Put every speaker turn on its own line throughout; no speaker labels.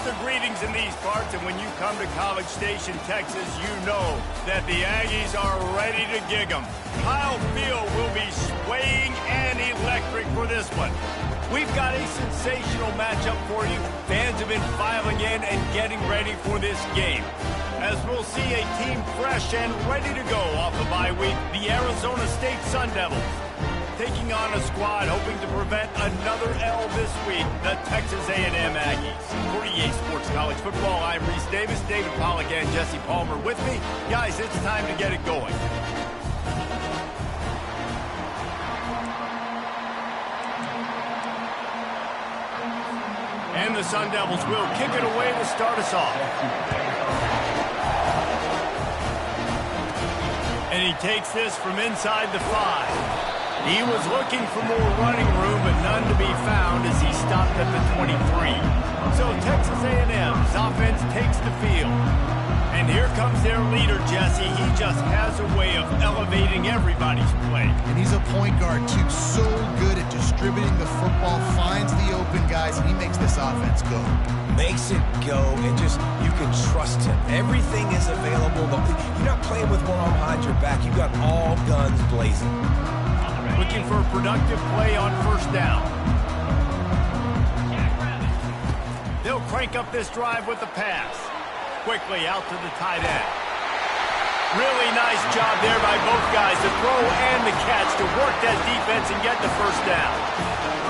the greetings in these parts, and when you come to College Station, Texas, you know that the Aggies are ready to gig 'em. Kyle Field will be swaying and electric for this one. We've got a sensational matchup for you. Fans have been filing in and getting ready for this game, as we'll see a team fresh and ready to go off the bye week, the Arizona State Sun Devils, taking on a squad hoping to prevent another L this week, the Texas A&M Aggies. For EA Sports College Football, I'm Reese Davis, David Pollack, and Jesse Palmer with me. Guys, it's time to get it going. And the Sun Devils will kick it away to start us off. And he takes this from inside the 5. He was looking for more running room, but none to be found as he stopped at the 23. So Texas A&M's offense takes the field. And here comes their leader, Jesse. He just has a way of elevating everybody's play.
And he's a point guard, too. So good at distributing the football, finds the open guys, and he makes this offense go.
Makes it go, and just, you can trust him. Everything is available. You're not playing with one arm behind your back. You got all guns blazing.
Looking for a productive play on first down. They'll crank up this drive with the pass. Quickly out to the tight end. Really nice job there by both guys, the throw and the catch, to work that defense and get the first down.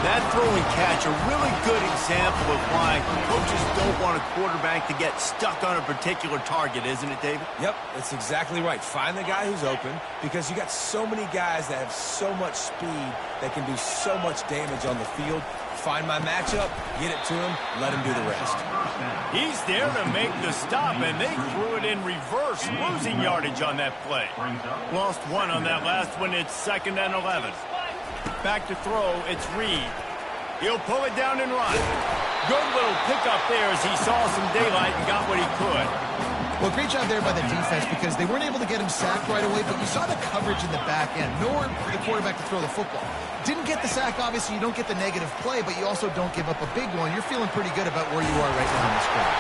That throw and catch, a really good example of why coaches don't want a quarterback to get stuck on a particular target, isn't it, David?
Yep, that's exactly right. Find the guy who's open, because you got so many guys that have so much speed that can do so much damage on the field. Find my matchup, get it to him, let him do the rest.
He's there to make the stop, and they threw it in reverse, losing yardage on that play. Lost one on that last one. It's 2nd and 11. Back to throw, it's Reed. He'll pull it down and run. Good little pickup there as he saw some daylight and got what he could.
Well, great job there by the defense, because they weren't able to get him sacked right away, but you saw the coverage in the back end. Nowhere for the quarterback to throw the football. Didn't get the sack, obviously. You don't get the negative play, but you also don't give up a big one. You're feeling pretty good about where you are right now in this drive.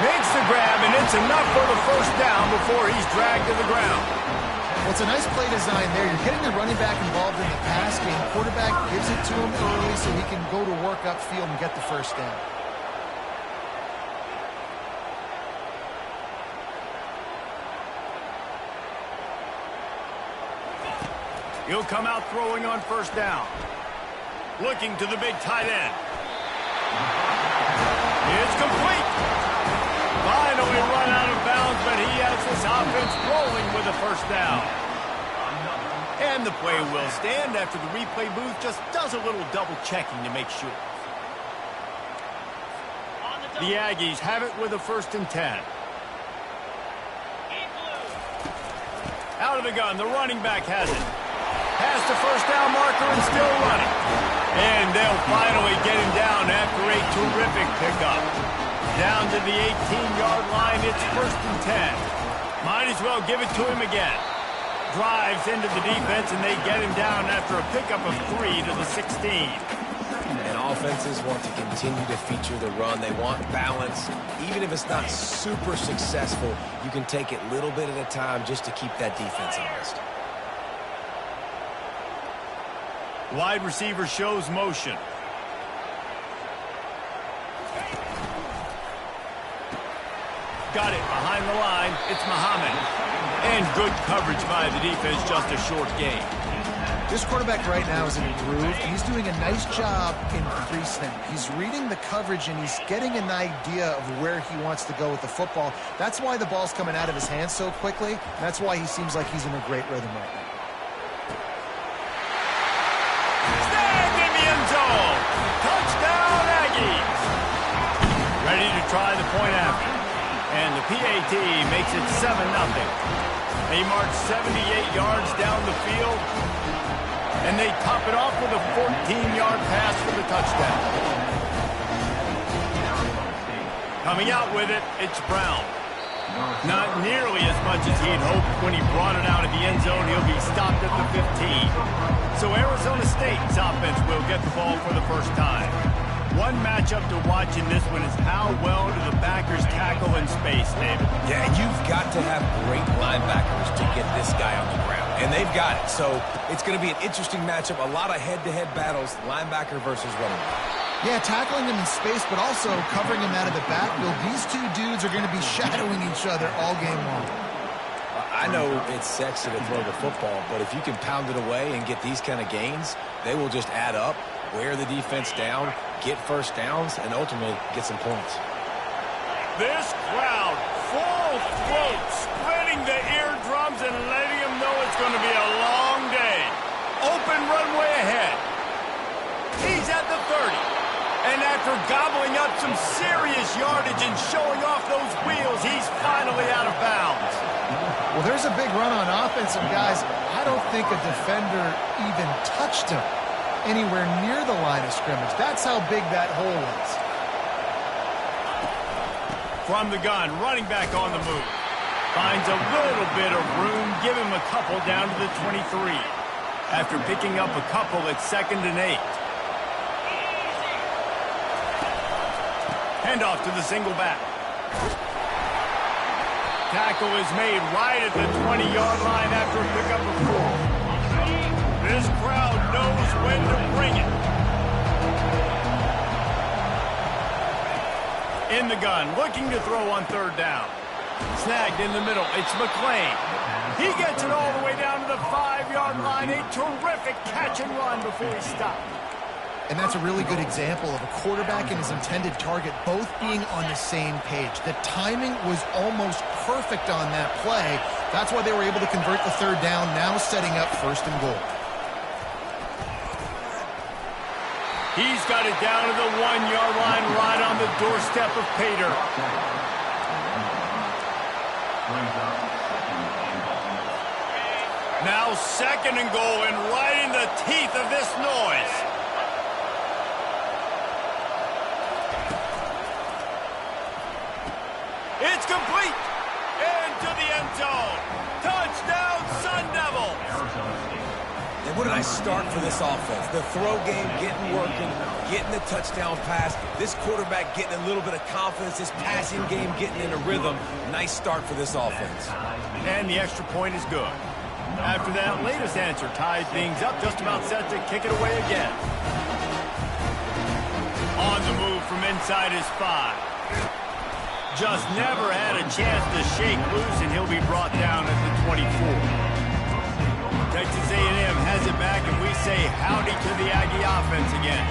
Makes the grab, and it's enough for the first down before he's dragged to the ground.
Well, it's a nice play design there. You're getting the running back involved in the pass game. Quarterback gives it to him early so he can go to work upfield and get the first down.
He'll come out throwing on first down. Looking to the big tight end. It's complete. Finally run out of bounds, but he has this offense rolling with a first down. And the play will stand after the replay booth just does a little double checking to make sure. The Aggies have it with a 1st and 10. Out of the gun, the running back has it. Past the first down marker and still running. And they'll finally get him down after a terrific pickup. Down to the 18-yard line, it's 1st and 10. Might as well give it to him again. Drives into the defense, and they get him down after a pickup of 3 to the 16.
And offenses want to continue to feature the run. They want balance. Even if it's not super successful, you can take it little bit at a time just to keep that defense honest.
Wide receiver shows motion. Got it behind the line. It's Muhammad. And good coverage by the defense, just a short gain.
This quarterback right now is in a groove, and he's doing a nice job in pre-snap. He's reading the coverage, and he's getting an idea of where he wants to go with the football. That's why the ball's coming out of his hands so quickly. And that's why he seems like he's in a great rhythm right now.
Touchdown, Aggies! Ready to try the point after. And the PAT makes it 7-0. They march 78 yards down the field. And they top it off with a 14-yard pass for the touchdown. Coming out with it, it's Brown. Not nearly as much as he'd hoped when he brought it out of the end zone. He'll be stopped at the 15. So Arizona State's offense will get the ball for the first time. One matchup to watch in this one is how well do the backers tackle in space, David.
Yeah, and you've got to have great linebackers to get this guy on the ground. And they've got it. So it's going to be an interesting matchup. A lot of head-to-head battles, linebacker versus running back.
Yeah, tackling him in space, but also covering him out of the backfield. These two dudes are going to be shadowing each other all game long.
I know it's sexy to throw the football, but if you can pound it away and get these kind of gains, they will just add up, wear the defense down, get first downs, and ultimately get some points.
This crowd, full throat, spreading the eardrums and letting them know it's going to be a long day. Open runway ahead. He's at the 30. And after gobbling up some serious yardage and showing off those wheels, he's finally out of bounds.
Well, there's a big run on offense, and guys, I don't think a defender even touched him anywhere near the line of scrimmage. That's how big that hole was.
From the gun, running back on the move. Finds a little bit of room, give him a couple down to the 23. After picking up a couple, it's 2nd and 8. Handoff to the single back. Tackle is made right at the 20-yard line after a pickup of 4. This crowd knows when to bring it. In the gun, looking to throw on 3rd down. Snagged in the middle, it's McLean. He gets it all the way down to the 5-yard line. A terrific catch and run before he stopped.
And that's a really good example of a quarterback and his intended target both being on the same page. The timing was almost perfect on that play. That's why they were able to convert the 3rd down, now setting up 1st and goal.
He's got it down to the 1-yard line, right on the doorstep of Pater. Now 2nd and goal, and right in the teeth of this noise. It's complete. Into the end zone. Touchdown, Sun Devils.
And what a nice start for this offense. The throw game getting working, getting the touchdown pass. This quarterback getting a little bit of confidence. This passing game getting in a rhythm. Nice start for this offense.
And the extra point is good. After that latest answer tied things up, just about set to kick it away again. On the move from inside his 5. Just never had a chance to shake loose, and he'll be brought down at the 24. Texas A&M has it back, and we say howdy to the Aggie offense again.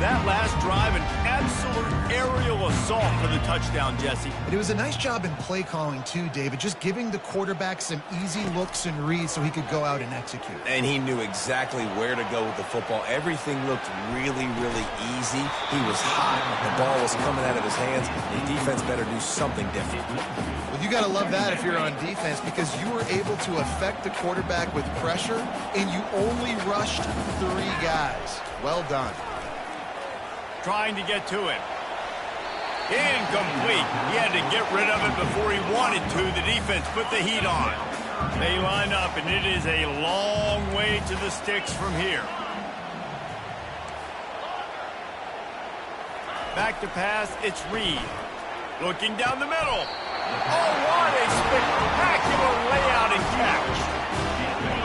That last drive, an absolute aerial assault for the touchdown, Jesse.
And it was a nice job in play calling, too, David, just giving the quarterback some easy looks and reads so he could go out and execute.
And he knew exactly where to go with the football. Everything looked really, really easy. He was hot. The ball was coming out of his hands. The defense better do something different.
Well, you got to love that if you're on defense, because you were able to affect the quarterback with pressure, and you only rushed 3 guys. Well done.
Trying to get to him. Incomplete. He had to get rid of it before he wanted to. The defense put the heat on. They line up, and it is a long way to the sticks from here. Back to pass, it's Reed. Looking down the middle. Oh, what a spectacular layout and catch.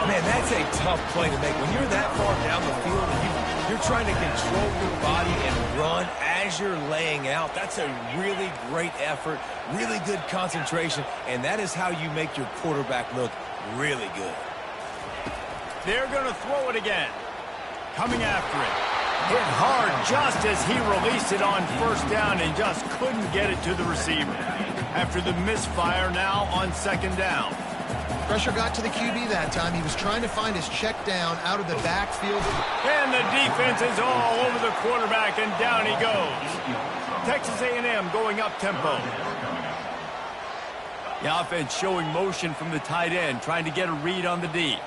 Man, that's a tough play to make. When you're that far down the field and you're trying to control your body and run as you're laying out, that's a really great effort, really good concentration, and that is how you make your quarterback look really good.
They're going to throw it again. Coming after it. Hit hard just as he released it on 1st down and just couldn't get it to the receiver. After the misfire, now on 2nd down.
Pressure got to the QB that time. He was trying to find his check down out of the backfield.
And the defense is all over the quarterback, and down he goes. Texas A&M going up tempo. The offense showing motion from the tight end, trying to get a read on the D.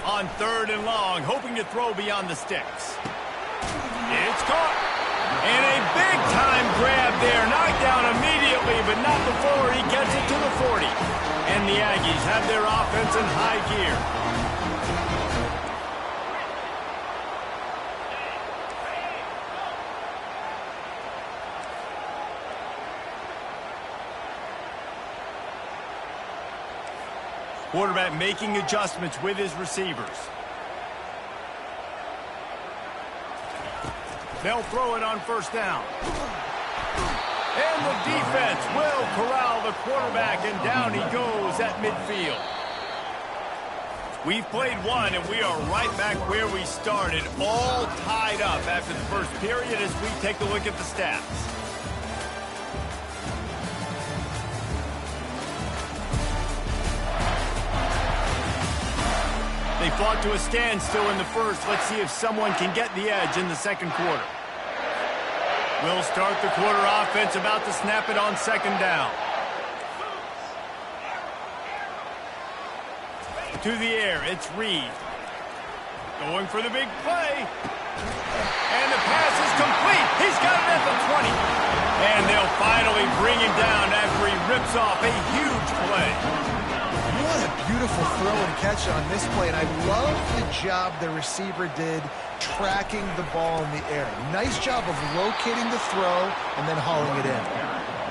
On 3rd and long, hoping to throw beyond the sticks. It's caught. And a big-time grab there. Knocked down immediately. down before he gets it to the 40. And the Aggies have their offense in high gear. Quarterback making adjustments with his receivers. They'll throw it on first down. And the defense will corral the quarterback, and down he goes at midfield. We've played one, and we are right back where we started, all tied up after the first period as we take a look at the stats. They fought to a standstill in the first. Let's see if someone can get the edge in the second quarter. We'll start the quarter offense, about to snap it on second down. To the air, it's Reed. Going for the big play. And the pass is complete. He's got it at the 20. And they'll finally bring him down after he rips off a huge play.
What a beautiful throw and catch on this play, and I love the job the receiver did tracking the ball in the air. Nice job of locating the throw and then hauling it in.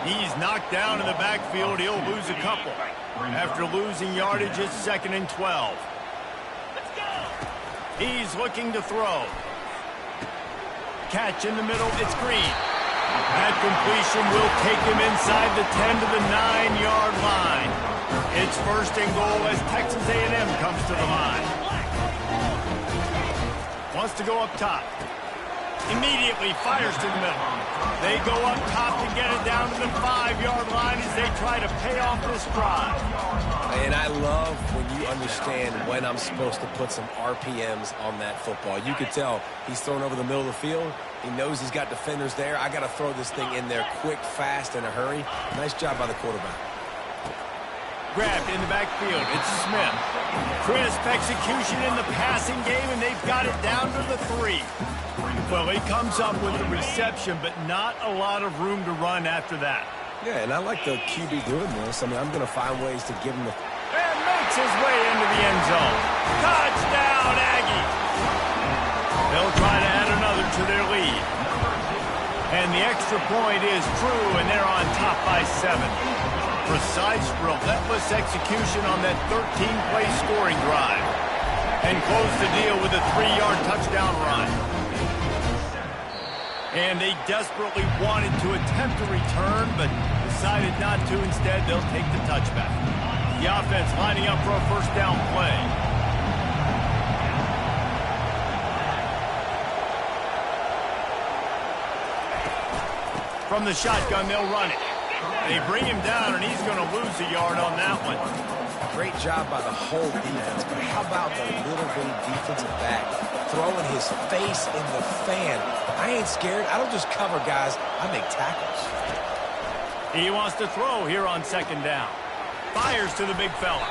He's knocked down in the backfield. He'll lose a couple. After losing yardage, it's 2nd and 12. He's looking to throw. Catch in the middle, it's Green. That completion will take him inside the 10 to the 9-yard line. It's 1st and goal as Texas A&M comes to the line. Wants to go up top. Immediately fires to the middle. They go up top to get it down to the 5-yard line as they try to pay off this drive.
And I love when you understand when I'm supposed to put some RPMs on that football. You could tell he's thrown over the middle of the field. He knows he's got defenders there. I got to throw this thing in there quick, fast, in a hurry. Nice job by the quarterback.
Grabbed in the backfield. It's Smith. Crisp execution in the passing game, and they've got it down to the 3. Well, he comes up with the reception, but not a lot of room to run after that.
Yeah, and I like the QB doing this. I mean, I'm going to find ways to give him the...
And makes his way into the end zone. Touchdown, Aggie! They'll try to add another to their lead. And the extra point is true, and they're on top by 7. Precise, relentless execution on that 13-play scoring drive. And close the deal with a 3-yard touchdown run. And they desperately wanted to attempt a return, but decided not to. Instead, they'll take the touchback. The offense lining up for a first down play. From the shotgun, they'll run it. They bring him down, and he's going to lose a yard on that one.
Great job by the whole defense, but how about the little bitty defensive back throwing his face in the fan? I ain't scared. I don't just cover guys. I make tackles.
He wants to throw here on second down. Fires to the big fella.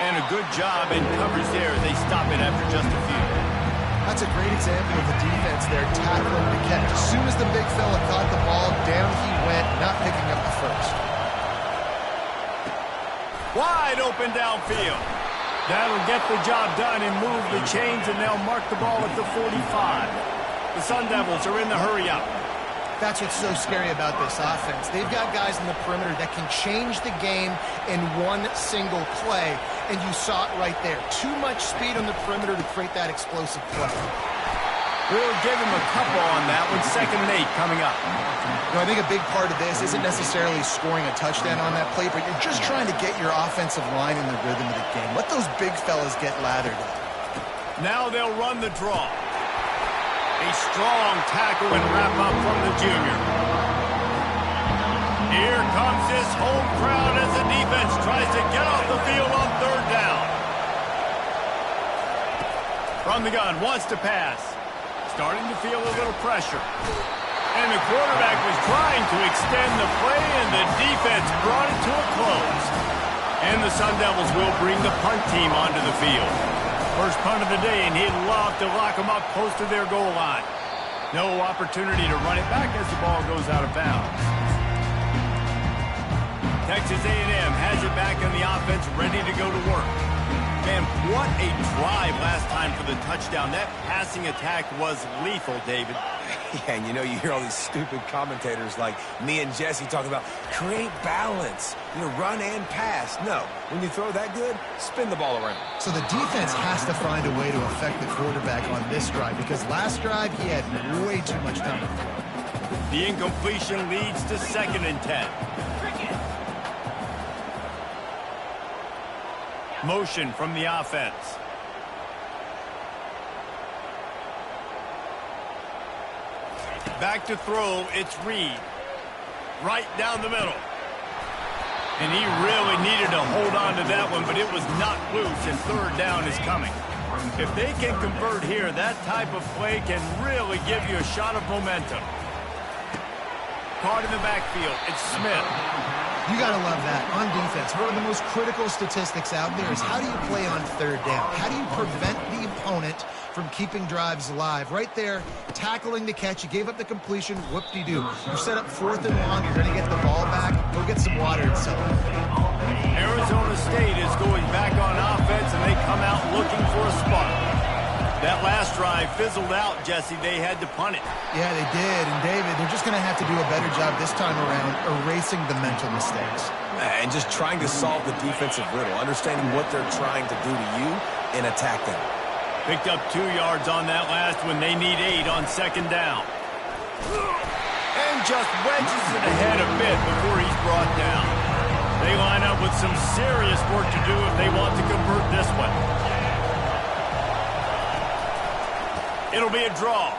And a good job in coverage there. They stop it after just a few.
That's a great example of the defense there tackling the catch. As soon as the big fella caught the ball, down he went, not picking up the first.
Wide open downfield. That'll get the job done and move the chains, and they'll mark the ball at the 45. The Sun Devils are in the hurry-up.
That's what's so scary about this offense. They've got guys in the perimeter that can change the game in one single play, and you saw it right there. Too much speed on the perimeter to create that explosive play.
We'll give him a couple on that one. 2nd and 8 coming up.
You know, I think a big part of this isn't necessarily scoring a touchdown on that play, but you're just trying to get your offensive line in the rhythm of the game. Let those big fellas get lathered up.
Now they'll run the draw. A strong tackle and wrap up from the junior. Here comes this home crowd as the defense tries to get off the field on 3rd down. From the gun, wants to pass. Starting to feel a little pressure. And the quarterback was trying to extend the play, and the defense brought it to a close. And the Sun Devils will bring the punt team onto the field. First punt of the day, and he'd love to lock them up close to their goal line. No opportunity to run it back as the ball goes out of bounds. Texas A&M has it back on the offense, ready to go to work. Man, what a drive last time for the touchdown. That passing attack was lethal, David.
Yeah, and you know, you hear all these stupid commentators like me and Jesse talk about create balance, you know, run and pass. No, when you throw that good, spin the ball around.
So the defense has to find a way to affect the quarterback on this drive because last drive he had way too much time to throw.
The incompletion leads to 2nd and 10. Motion from the offense. Back to throw, it's Reed. Right down the middle. And he really needed to hold on to that one, but it was not loose, and 3rd down is coming. If they can convert here, that type of play can really give you a shot of momentum. Caught in the backfield, it's Smith.
You got to love that. On defense, one of the most critical statistics out there is how do you play on 3rd down? How do you prevent the opponent from keeping drives alive? Right there, tackling the catch. You gave up the completion. Whoop-de-doo. You set up 4th and long. You're going to get the ball back. Go get some water and celebrate.
Arizona State is going back on offense, and they come out looking for a spot. That last drive fizzled out, Jesse. They had to punt it.
Yeah, they did. And, David, they're just going to have to do a better job this time around erasing the mental mistakes.
And just trying to solve the defensive riddle, understanding what they're trying to do to you and attack them.
Picked up 2 yards on that last one. They need 8 on 2nd down. And just wedges it ahead a bit before he's brought down. They line up with some serious work to do if they want to convert this one. It'll be a draw.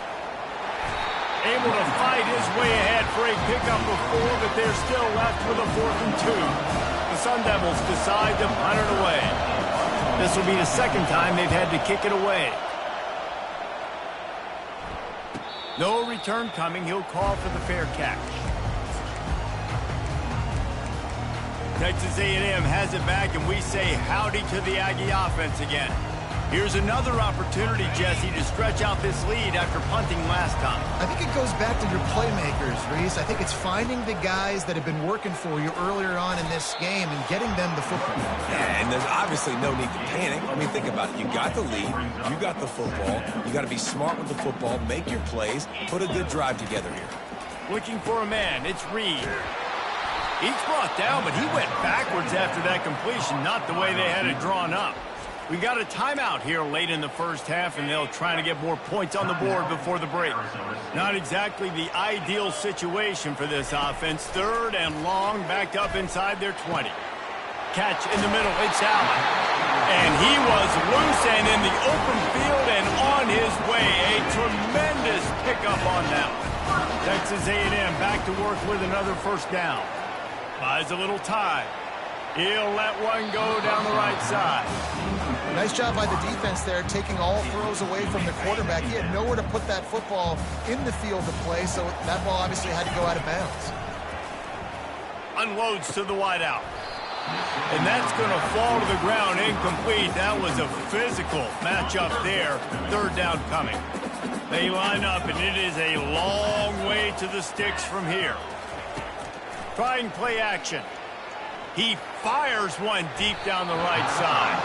Able to fight his way ahead for a pickup of 4, but they're still left with a 4th and 2. The Sun Devils decide to punt it away. This will be the 2nd time they've had to kick it away. No return coming. He'll call for the fair catch. Texas A&M has it back, and we say howdy to the Aggie offense again. Here's another opportunity, Jesse, to stretch out this lead after punting last time.
I think it goes back to your playmakers, Reese. I think it's finding the guys that have been working for you earlier on in this game and getting them the football.
Yeah, and there's obviously no need to panic. I mean, think about it. You got the lead. You got the football. You got to be smart with the football, make your plays, put a good drive together here.
Looking for a man. It's Reed. He's brought down, but he went backwards after that completion, not the way they had it drawn up. We got a timeout here late in the 1st half, and they'll try to get more points on the board before the break. Not exactly the ideal situation for this offense. 3rd and long, backed up inside their 20. Catch in the middle, it's Allen. And he was loose and in the open field and on his way. A tremendous pickup on that one. Texas A&M back to work with another 1st down. Buys a little time. He'll let one go down the right side.
Nice job by the defense there, taking all throws away from the quarterback. He had nowhere to put that football in the field to play, so that ball obviously had to go out of bounds.
Unloads to the wideout. And that's going to fall to the ground incomplete. That was a physical matchup there. 3rd down coming. They line up, and it is a long way to the sticks from here. Trying play action. He fires one deep down the right side.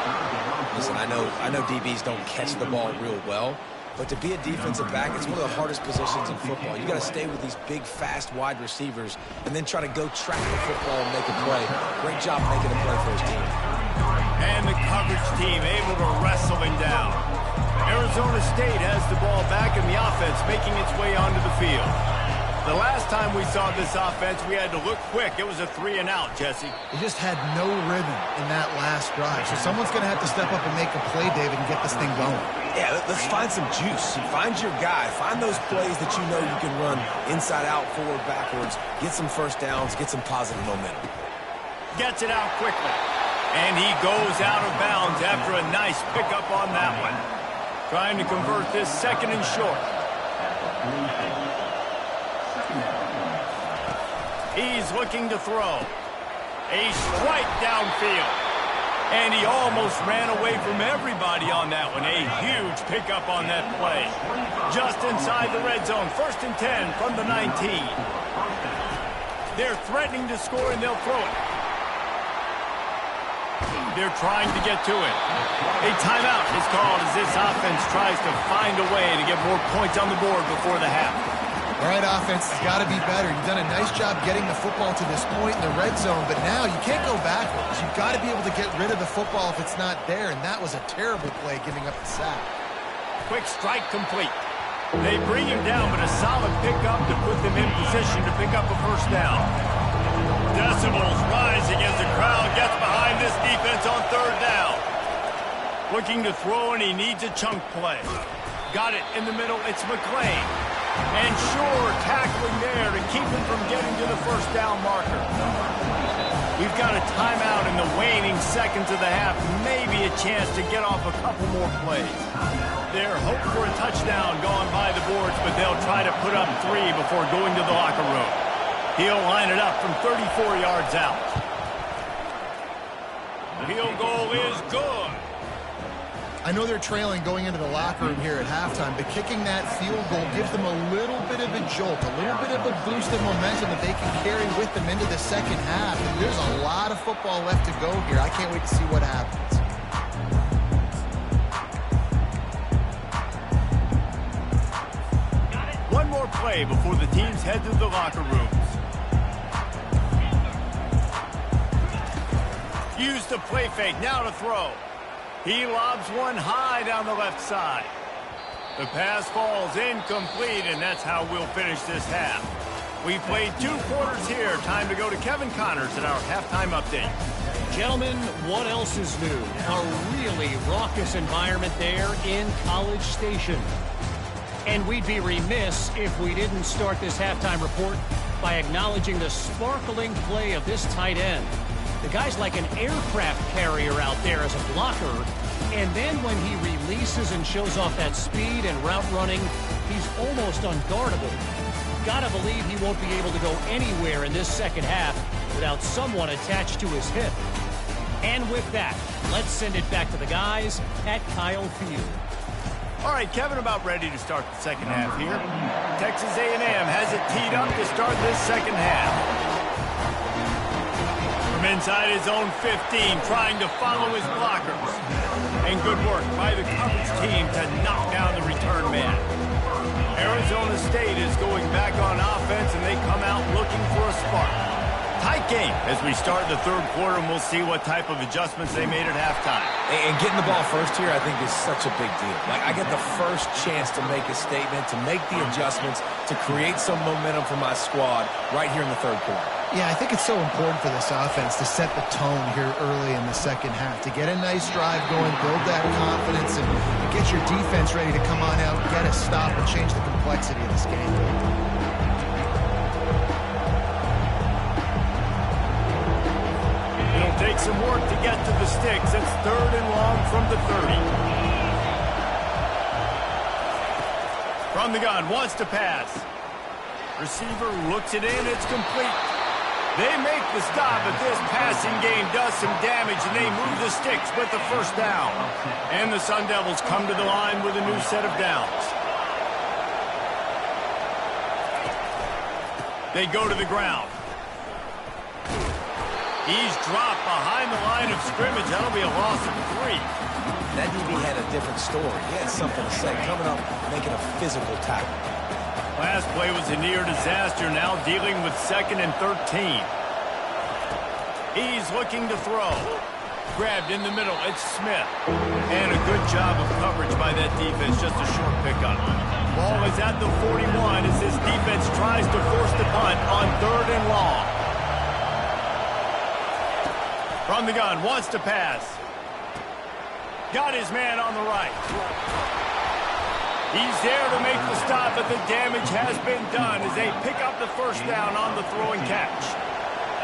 Listen, I know DBs don't catch the ball real well, but to be a defensive back, it's one of the hardest positions in football. You got to stay with these big, fast, wide receivers and then try to go track the football and make a play. Great job making a play for his team.
And the coverage team able to wrestle him down. Arizona State has the ball back in the offense, making its way onto the field. The last time we saw this offense, we had to look quick. It was a 3-and-out, Jesse.
They just had no rhythm in that last drive. So someone's going to have to step up and make a play, David, and get this thing going.
Yeah, let's find some juice. Find your guy. Find those plays that you know you can run inside out, forward, backwards. Get some 1st downs. Get some positive momentum.
Gets it out quickly. And he goes out of bounds after a nice pickup on that one. Trying to convert this 2nd and short. He's looking to throw. A strike downfield. And he almost ran away from everybody on that one. A huge pickup on that play. Just inside the red zone. 1st and 10 from the 19. They're threatening to score, and they'll throw it. They're trying to get to it. A timeout is called as this offense tries to find a way to get more points on the board before the half.
All right, offense has got to be better. You've done a nice job getting the football to this point in the red zone, but now you can't go backwards. You've got to be able to get rid of the football if it's not there, and that was a terrible play giving up the sack.
Quick strike complete. They bring him down, but a solid pickup to put them in position to pick up a first down. Decibels rising as the crowd gets behind this defense on third down. Looking to throw, and he needs a chunk play. Got it in the middle. It's McClain. And sure, tackling there to keep him from getting to the first down marker. We've got a timeout in the waning seconds of the half. Maybe a chance to get off a couple more plays. They're hoping for a touchdown going by the boards, but they'll try to put up 3 before going to the locker room. He'll line it up from 34 yards out. Field goal is good.
I know they're trailing going into the locker room here at halftime, but kicking that field goal gives them a little bit of a jolt, a little bit of a boost of momentum that they can carry with them into the second half. And there's a lot of football left to go here. I can't wait to see what happens.
One more play before the teams head to the locker rooms. Use the play fake, now to throw. He lobs one high down the left side. The pass falls incomplete, and that's how we'll finish this half. We played 2 quarters here. Time to go to Kevin Connors at our halftime update.
Gentlemen, what else is new? A really raucous environment there in College Station. And we'd be remiss if we didn't start this halftime report by acknowledging the sparkling play of this tight end. The guy's like an aircraft carrier out there as a blocker, and then when he releases and shows off that speed and route running, he's almost unguardable. Gotta believe he won't be able to go anywhere in this second half without someone attached to his hip. And with that, let's send it back to the guys at Kyle Field.
All right, Kevin, about ready to start the second half here. Texas A&M has it teed up to start this second half. From inside his own 15, trying to follow his blockers. And good work by the coverage team to knock down the return man. Arizona State is going back on offense, and they come out looking for a spark. Tight game as we start the third quarter, and we'll see what type of adjustments they made at halftime.
And getting the ball first here, I think, is such a big deal. Like, I get the first chance to make a statement, to make the adjustments, to create some momentum for my squad right here in the third quarter.
Yeah, I think it's so important for this offense to set the tone here early in the second half, to get a nice drive going, build that confidence, and get your defense ready to come on out, get a stop, and change the complexity of this game.
It'll take some work to get to the sticks. It's 3rd and long from the 30. From the gun, wants to pass. Receiver looks it in, it's complete. They make the stop, but this passing game does some damage, and they move the sticks with the first down. And the Sun Devils come to the line with a new set of downs. They go to the ground. He's dropped behind the line of scrimmage. That'll be a loss of 3.
That DB had a different story. He had something to say, coming up, making a physical tackle.
Last play was a near disaster, now dealing with 2nd and 13. He's looking to throw. Grabbed in the middle, it's Smith. And a good job of coverage by that defense, just a short pickup. Ball is at the 41 as this defense tries to force the punt on 3rd and long. From the gun, wants to pass. Got his man on the right. He's there to make the stop, but the damage has been done as they pick up the first down on the throw and catch.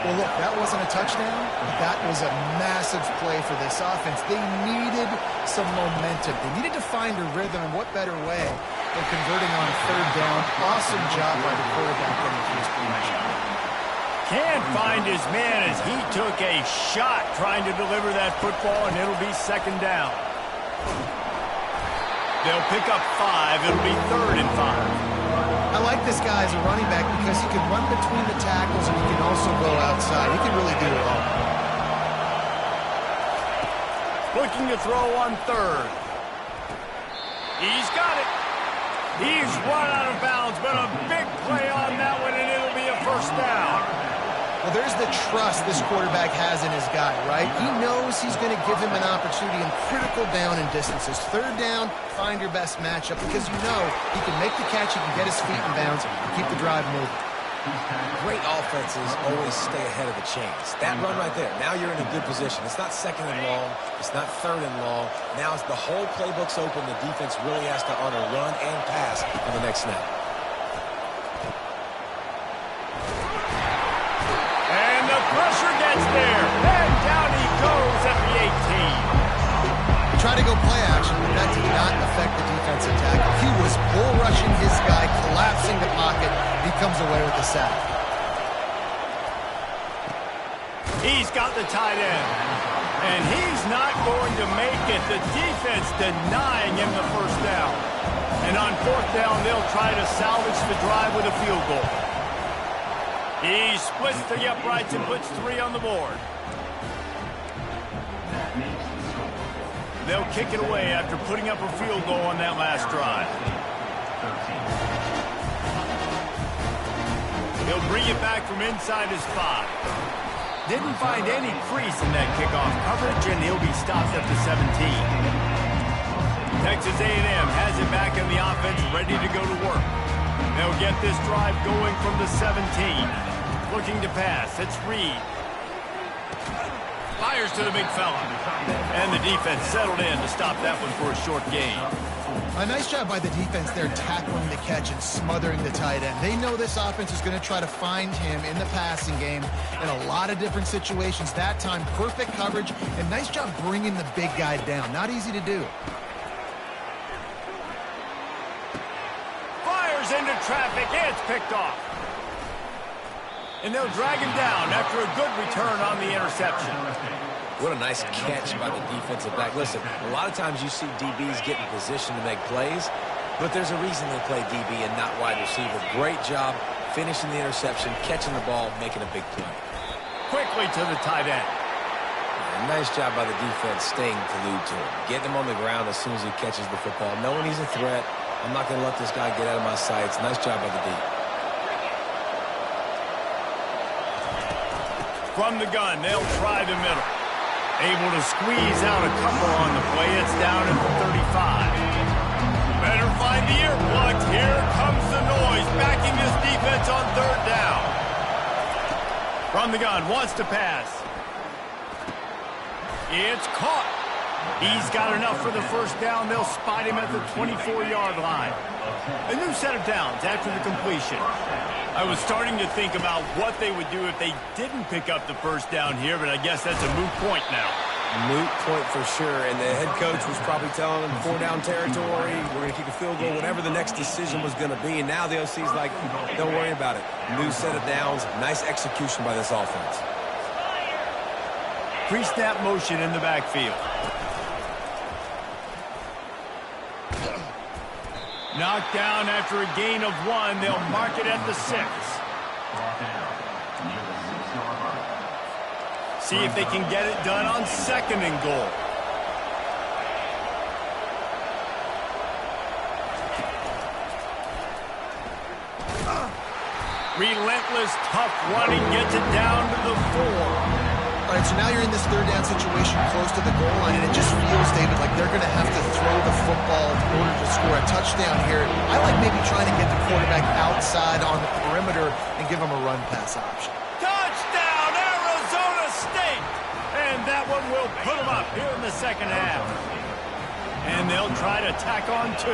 Well, look, that wasn't a touchdown. That was a massive play for this offense. They needed some momentum. They needed to find a rhythm, and what better way than converting on 3rd down. Awesome job by the quarterback getting to his position.
Can't find his man as he took a shot trying to deliver that football, and it'll be 2nd down. They'll pick up 5. It'll be 3rd and 5.
I like this guy as a running back because he can run between the tackles and he can also go outside. He can really do it all.
Looking to throw on third. He's got it. He's run out of bounds, but a big play on that one, and it'll be a first down.
Well, there's the trust this quarterback has in his guy, right? He knows he's going to give him an opportunity in critical down and distances. Third down, find your best matchup because you know he can make the catch, he can get his feet in bounds, keep the drive moving.
Great offenses always stay ahead of the chains. That run right there, now you're in a good position. It's not second and long. It's not third and long. Now it's the whole playbook's open. The defense really has to honor run and pass on the next snap.
And the pressure gets there. And down he goes at the 18.
Try to go play action, but that did not affect the defensive tackle. He was bull rushing his guy, collapsing the pocket. He comes away with the sack.
He's got the tight end. And he's not going to make it. The defense denying him the first down. And on fourth down, they'll try to salvage the drive with a field goal. He splits the uprights and puts 3 on the board. They'll kick it away after putting up a field goal on that last drive. He'll bring it back from inside his 5. Didn't find any crease in that kickoff coverage, and he'll be stopped at the 17. Texas A&M has it back in the offense, ready to go to work. They'll get this drive going from the 17. Looking to pass. It's Reed. Fires to the big fella. And the defense settled in to stop that one for a short gain.
A nice job by the defense there tackling the catch and smothering the tight end. They know this offense is going to try to find him in the passing game in a lot of different situations. That time, perfect coverage and nice job bringing the big guy down. Not easy to do.
Fires into traffic. It's picked off. And they'll drag him down after a good return on the interception.
What a nice catch by the defensive back. Listen, a lot of times you see DBs get in position to make plays, but there's a reason they play DB and not wide receiver. Great job finishing the interception, catching the ball, making a big play.
Quickly to the tight end.
Nice job by the defense staying glued to him. Getting him on the ground as soon as he catches the football. Knowing he's a threat, I'm not going to let this guy get out of my sights. Nice job by the D.
From the gun, they'll try the middle. Able to squeeze out a couple on the play. It's down at the 35. Better find the ear plugs. Here comes the noise, backing this defense on third down. From the gun, wants to pass. It's caught. He's got enough for the first down. They'll spot him at the 24-yard line. A new set of downs after the completion. I was starting to think about what they would do if they didn't pick up the first down here, but I guess that's a moot point now.
Moot point for sure, and the head coach was probably telling them 4-down territory, we're going to kick a field goal, whatever the next decision was going to be, and now the OC's like, don't worry about it. New set of downs, nice execution by this offense.
Pre-snap motion in the backfield. Knocked down after a gain of 1. They'll mark it at the 6. See if they can get it done on second and goal. Relentless, tough running gets it down to the 4.
All right, so now you're in this third down situation close to the goal line, and it just feels, David, like they're going to have to throw the football in order to score a touchdown here. I like maybe trying to get the quarterback outside on the perimeter and give him a run-pass option.
Touchdown, Arizona State! And that one will put them up here in the second half. And they'll try to tack on 2.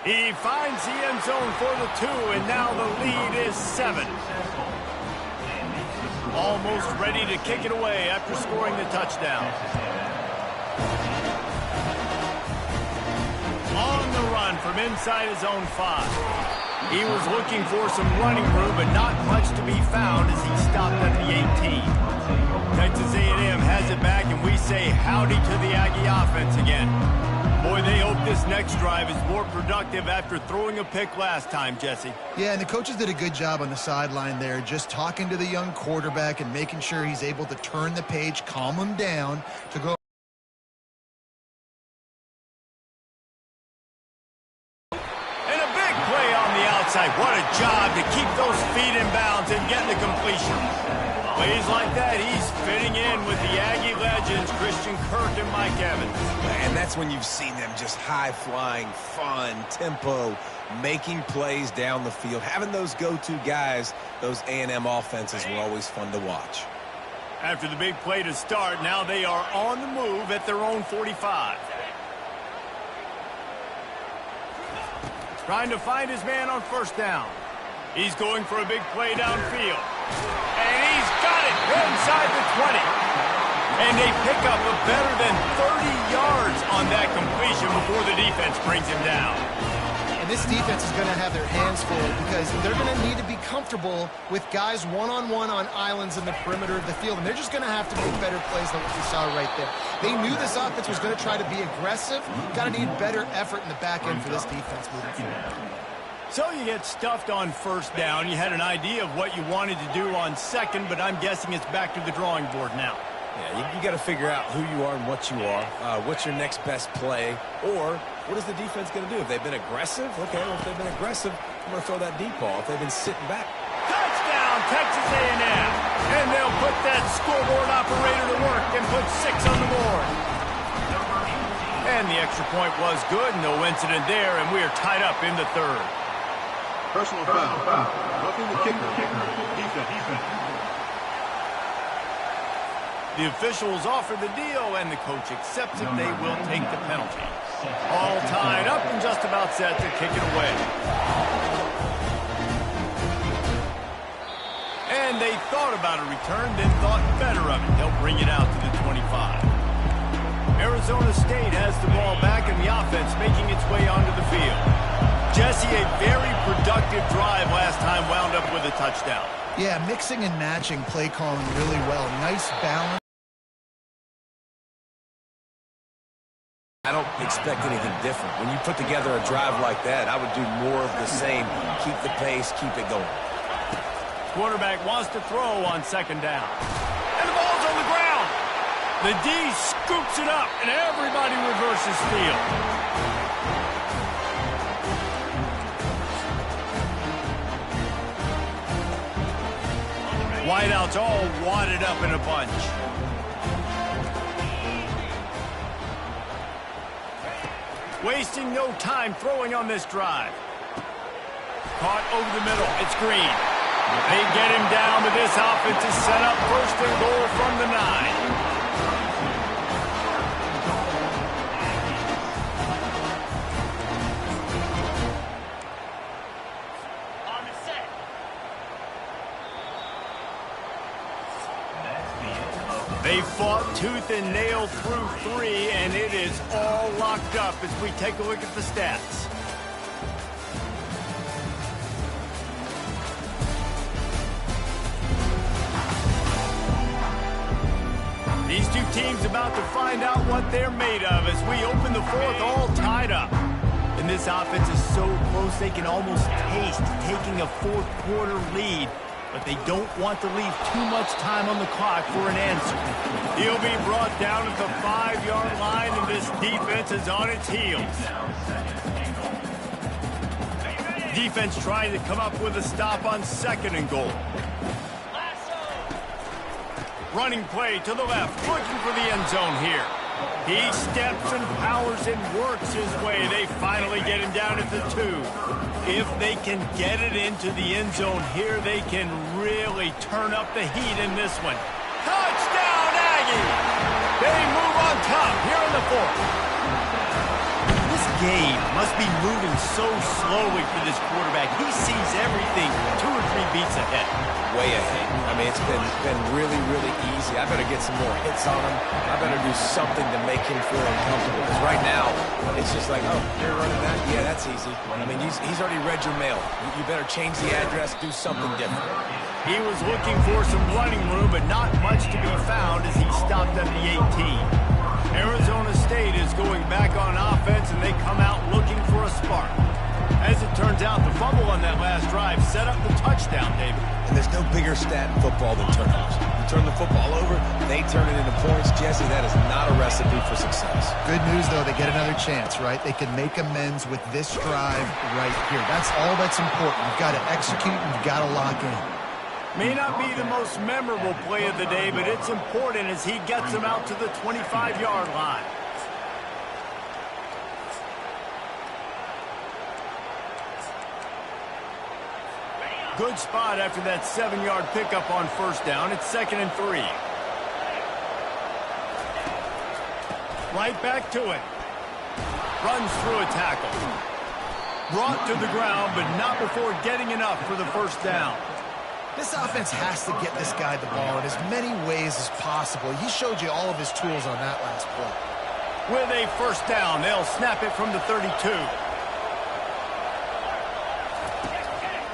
He finds the end zone for the 2, and now the lead is 7. Almost ready to kick it away after scoring the touchdown. On the run from inside his own 5. He was looking for some running room, but not much to be found as he stopped at the 18. Texas A&M has it back, and we say howdy to the Aggie offense again. Boy, they hope this next drive is more productive after throwing a pick last time, Jesse.
Yeah, and the coaches did a good job on the sideline there, just talking to the young quarterback and making sure he's able to turn the page, calm him down to go.
And a big play on the outside. What a job to keep those feet in bounds and get the completion. Plays like that, he's fitting in with the Aggie legends, Christian Kirk and Mike Evans.
And that's when you've seen them just high-flying, fun, tempo, making plays down the field. Having those go-to guys, those A&M offenses were always fun to watch.
After the big play to start, now they are on the move at their own 45. Trying to find his man on first down. He's going for a big play downfield. And he's got it inside the 20. And they pick up a better than 30 yards on that completion before the defense brings him down.
And this defense is going to have their hands full because they're going to need to be comfortable with guys one-on-one on islands in the perimeter of the field. And they're just going to have to make better plays than what we saw right there. They knew this offense was going to try to be aggressive. Got to need better effort in the back end for this defense moving forward.
So you get stuffed on first down. You had an idea of what you wanted to do on second, but I'm guessing it's back to the drawing board now.
Yeah, you got to figure out who you are and what you are. What's your next best play? Or what is the defense going to do? If they've been aggressive, okay, well, if they've been aggressive, I'm going to throw that deep ball. If they've been sitting back.
Touchdown, Texas A&M. And they'll put that scoreboard operator to work and put 6 on the board. And the extra point was good. No incident there, and we are tied up in the third.
Personal foul. Roughing the kicker. Defense.
The officials offer the deal, and the coach accepts it. They will take the penalty. All tied up and just about set to kick it away. And they thought about a return, then thought better of it. They'll bring it out to the 25. Arizona State has the ball back, and the offense making its way onto the field. Jesse, a very productive drive last time, wound up with a touchdown.
Yeah, mixing and matching play calling really well. Nice balance.
I don't expect anything different. When you put together a drive like that, I would do more of the same. Keep the pace, keep it going.
Quarterback wants to throw on second down. And the ball's on the ground. The D scoops it up, and everybody reverses field. Wideouts all wadded up in a bunch. Wasting no time throwing on this drive. Caught over the middle. It's Green. They get him down, but this offense is set up first and goal from the 9. They fought tooth and nail through 3, and it is all locked up as we take a look at the stats. These two teams about to find out what they're made of as we open the fourth, all tied up. And this offense is so close they can almost taste taking a fourth-quarter lead. But they don't want to leave too much time on the clock for an answer. He'll be brought down at the 5-yard line, and this defense is on its heels. Defense trying to come up with a stop on second and goal. Running play to the left, looking for the end zone here. He steps and powers and works his way. They finally get him down at the 2. If they can get it into the end zone here, they can really turn up the heat in this one. Touchdown, Aggie! They move on top here in the 4th. This game must be moving so slowly for this quarterback. He sees everything 2 or 3 beats ahead.
Way ahead. I mean, it's been really, really easy. I better get some more hits on him. I better do something to make him feel uncomfortable. Because right now, it's just like, oh, you're running that? Yeah, that's easy. I mean, he's already read your mail. You better change the address, do something different.
He was looking for some running room, but not much to be found as he stopped at the 18. Arizona State is going back on offense out. The fumble on that last drive set up the touchdown, David.
And there's no bigger stat in football than turnovers. You turn the football over, they turn it into points. Jesse, that is not a recipe for success.
Good news, though, they get another chance, right? They can make amends with this drive right here. That's all that's important. You've got to execute and you've got to lock in.
May not be the most memorable play of the day, but it's important as he gets them out to the 25-yard line. Good spot after that 7-yard pickup on first down. It's 2nd and 3. Right back to it. Runs through a tackle. Brought to the ground, but not before getting enough for the first down.
This offense has to get this guy the ball in as many ways as possible. He showed you all of his tools on that last play.
With a first down, they'll snap it from the 32.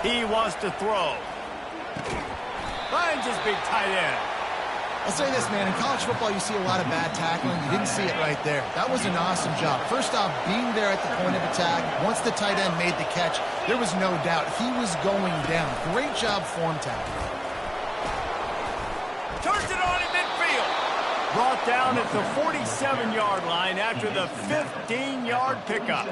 He wants to throw. Finds his big tight end.
I'll say this, man. In college football, you see a lot of bad tackling. You didn't see it right there. That was an awesome job. First off, being there at the point of attack. Once the tight end made the catch, there was no doubt he was going down. Great job form tackling.
Turns it on in midfield. Brought down at the 47-yard line after the 15-yard pickup.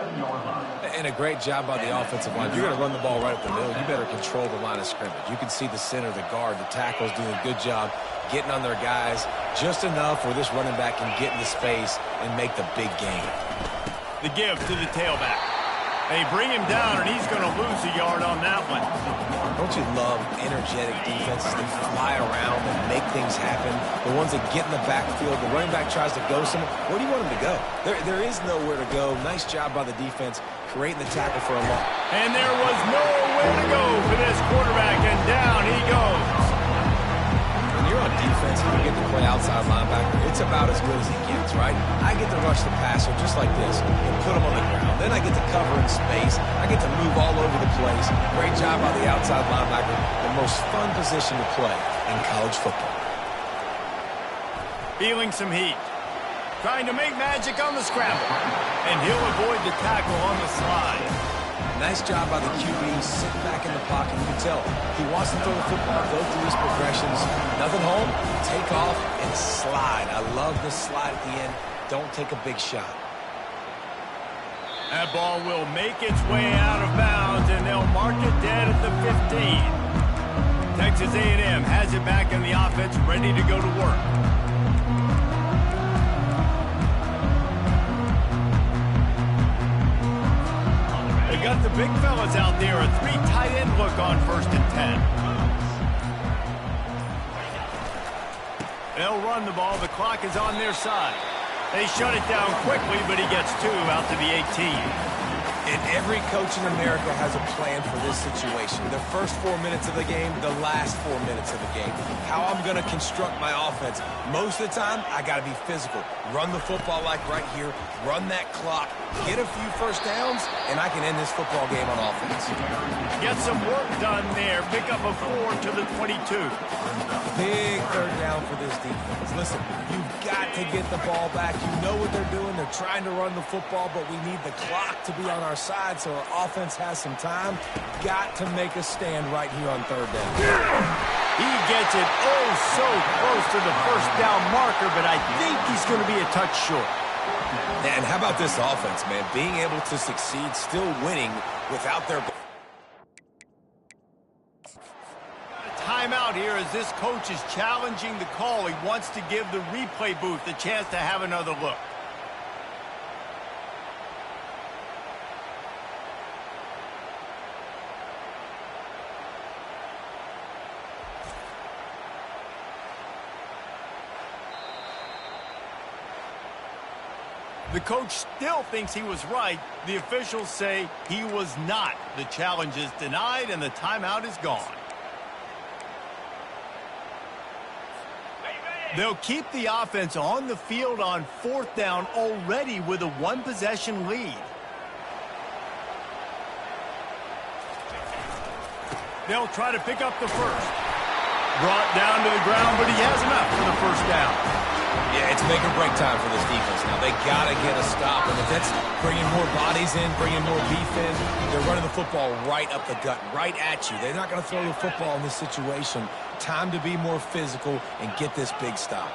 And a great job by the offensive line. If you're going to run the ball right up the middle, you better control the line of scrimmage. You can see the center, the guard, the tackles doing a good job getting on their guys just enough where this running back can get into space and make the big gain.
The give to the tailback. They bring him down, and he's going to lose a yard on that one.
Don't you love energetic defenses that fly around and make things happen? The ones that get in the backfield, the running back tries to go somewhere. Where do you want him to go? There is nowhere to go. Nice job by the defense creating the tackle for a loss.
And there was nowhere to go for this quarterback, and down he goes.
When you're on defense and you get to play outside linebacker, it's about as good as it gets, right? I get to rush the passer just like this and put him on the ground. Then I get to cover in space. I get to move all over the place. Great job by the outside linebacker. The most fun position to play in college football.
Feeling some heat. Trying to make magic on the scramble. And he'll avoid the tackle on the slide.
Nice job by the QB. Sit back in the pocket. You can tell he wants to throw the football, go through his progressions. Nothing home, take off, and slide. I love the slide at the end. Don't take a big shot.
That ball will make its way out of bounds, and they'll mark it dead at the 15. Texas A&M has it back in the offense, ready to go to work. They've got the big fellas out there, a 3 tight end look on 1st and 10. They'll run the ball. The clock is on their side. They shut it down quickly, but he gets 2 out to the 18.
And every coach in America has a plan for this situation. The first 4 minutes of the game, the last 4 minutes of the game. How I'm going to construct my offense. Most of the time, I got to be physical. Run the football like right here. Run that clock. Get a few first downs, and I can end this football game on offense.
Get some work done there. Pick up a 4 to the 22.
Big third down for this defense. Listen, you've got to get the ball back. You know what they're doing. They're trying to run the football, but we need the clock to be on our side so our offense has some time. Got to make a stand right here on third down.
He gets it oh so close to the first down marker, but I think he's going to be a touch short.
And how about this offense, man? Being able to succeed, still winning without their...
Timeout here as this coach is challenging the call. He wants to give the replay booth a chance to have another look. The coach still thinks he was right. The officials say he was not. The challenge is denied and the timeout is gone. They'll keep the offense on the field on 4th down already with a 1-possession lead. They'll try to pick up the first. Brought down to the ground, but he has enough for the first down.
Yeah, it's make or break time for this defense now. They got to get a stop, and if That's bringing more bodies in, bringing more beef in. They're running the football right up the gut, right at you. They're not going to throw the football in this situation. Time to be more physical and get this big stop.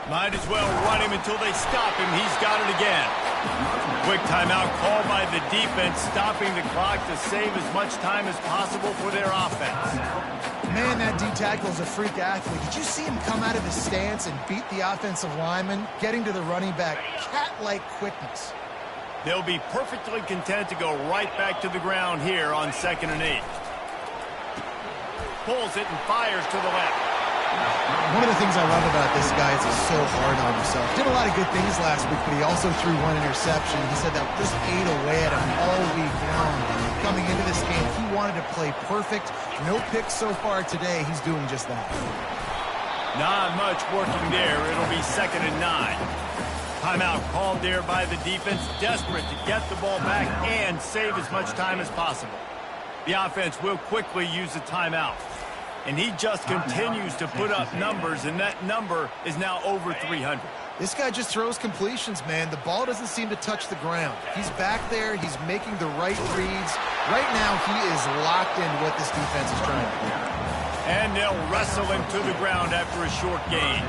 Might as well run him until they stop him. He's got it again. Quick timeout called by the defense, stopping the clock to save as much time as possible for their offense.
Man, that D-tackle is a freak athlete. Did you see him come out of his stance and beat the offensive lineman, getting to the running back? Cat-like quickness.
They'll be perfectly content to go right back to the ground here on 2nd and 8. Pulls it and fires to the left.
One of the things I love about this guy is he's so hard on himself. Did a lot of good things last week, but he also threw one interception. He said that just ate away at him all week long. Coming into this game, he wanted to play perfect. No picks so far today. He's doing just that.
Not much working there. It'll be 2nd and 9. Timeout called there by the defense, desperate to get the ball back and save as much time as possible. The offense will quickly use a timeout. And he just continues to put up numbers, and that number is now over 300.
This guy just throws completions, man. The ball doesn't seem to touch the ground. He's back there. He's making the right reads. Right now, he is locked into what this defense is trying to do.
And they'll wrestle him to the ground after a short gain.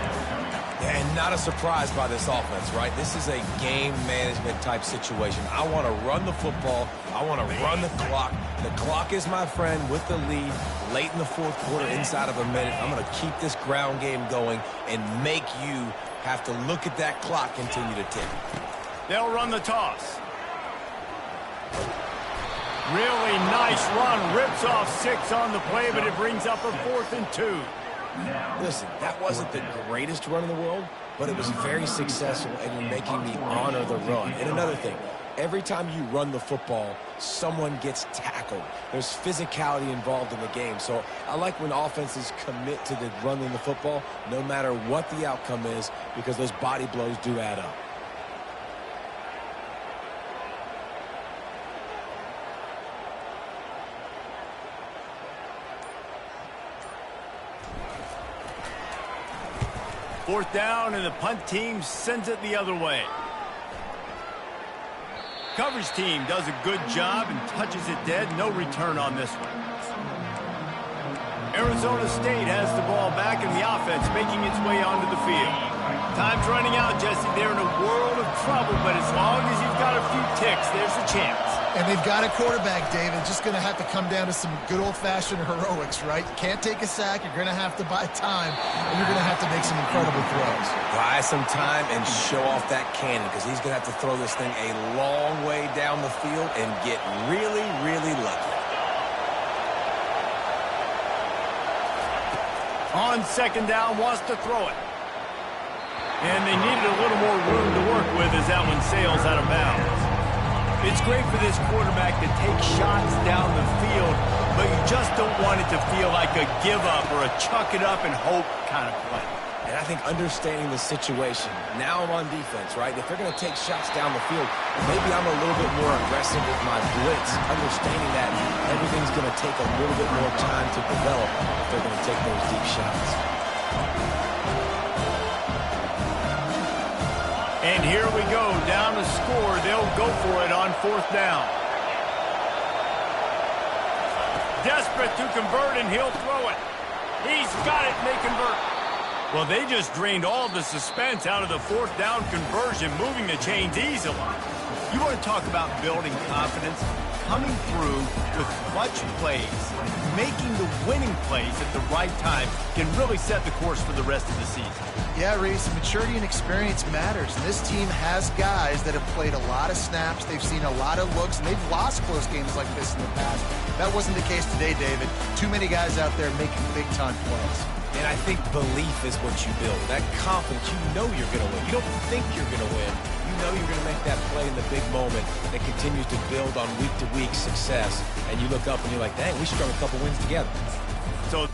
And not a surprise by this offense, right? This is a game management type situation. I want to run the football. I want to run the clock. The clock is my friend with the lead late in the 4th quarter, inside of a minute. I'm going to keep this ground game going and make you have to look at that clock continue to tick.
They'll run the toss. Really nice run. Rips off 6 on the play, but it brings up a 4th and 2.
Listen, that wasn't the greatest run in the world, but it was very successful, and you're making me honor the run. And another thing, every time you run the football, someone gets tackled. There's physicality involved in the game. So I like when offenses commit to the running the football, no matter what the outcome is, because those body blows do add up.
Fourth down, and the punt team sends it the other way. Coverage team does a good job and touches it dead. No return on this one. Arizona State has the ball back, and the offense making its way onto the field. Time's running out, Jesse. They're in a world of trouble, but as long as you've got a few ticks, there's a chance.
And they've got a quarterback, David. Just going to have to come down to some good old-fashioned heroics, right? You can't take a sack. You're going to have to buy time, and you're going to have to make some incredible throws.
Buy some time and show off that cannon, because he's going to have to throw this thing a long way down the field and get really, really lucky.
On 2nd down, wants to throw it. And they needed a little more room to work with as that one sails out of bounds. It's great for this quarterback to take shots down the field, but you just don't want it to feel like a give-up or a chuck-it-up and hope kind of play.
And I think understanding the situation, now I'm on defense, right? If they're going to take shots down the field, maybe I'm a little bit more aggressive with my blitz, understanding that everything's going to take a little bit more time to develop if they're going to take those deep shots.
And here we go, down to score. They'll go for it on 4th down. Desperate to convert, and he'll throw it. He's got it, and they convert. Well, they just drained all the suspense out of the 4th down conversion, moving the chains easily. You want to talk about building confidence? Coming through with clutch plays, making the winning plays at the right time can really set the course for the rest of the season.
Yeah, Reese, maturity and experience matters. And this team has guys that have played a lot of snaps. They've seen a lot of looks, and they've lost close games like this in the past. That wasn't the case today, David. Too many guys out there making big-time plays.
And I think belief is what you build. That confidence, you know you're going to win. You don't think you're going to win. You know you're going to make that play in the big moment that continues to build on week-to-week success. And you look up and you're like, dang, we strung a couple wins together.
So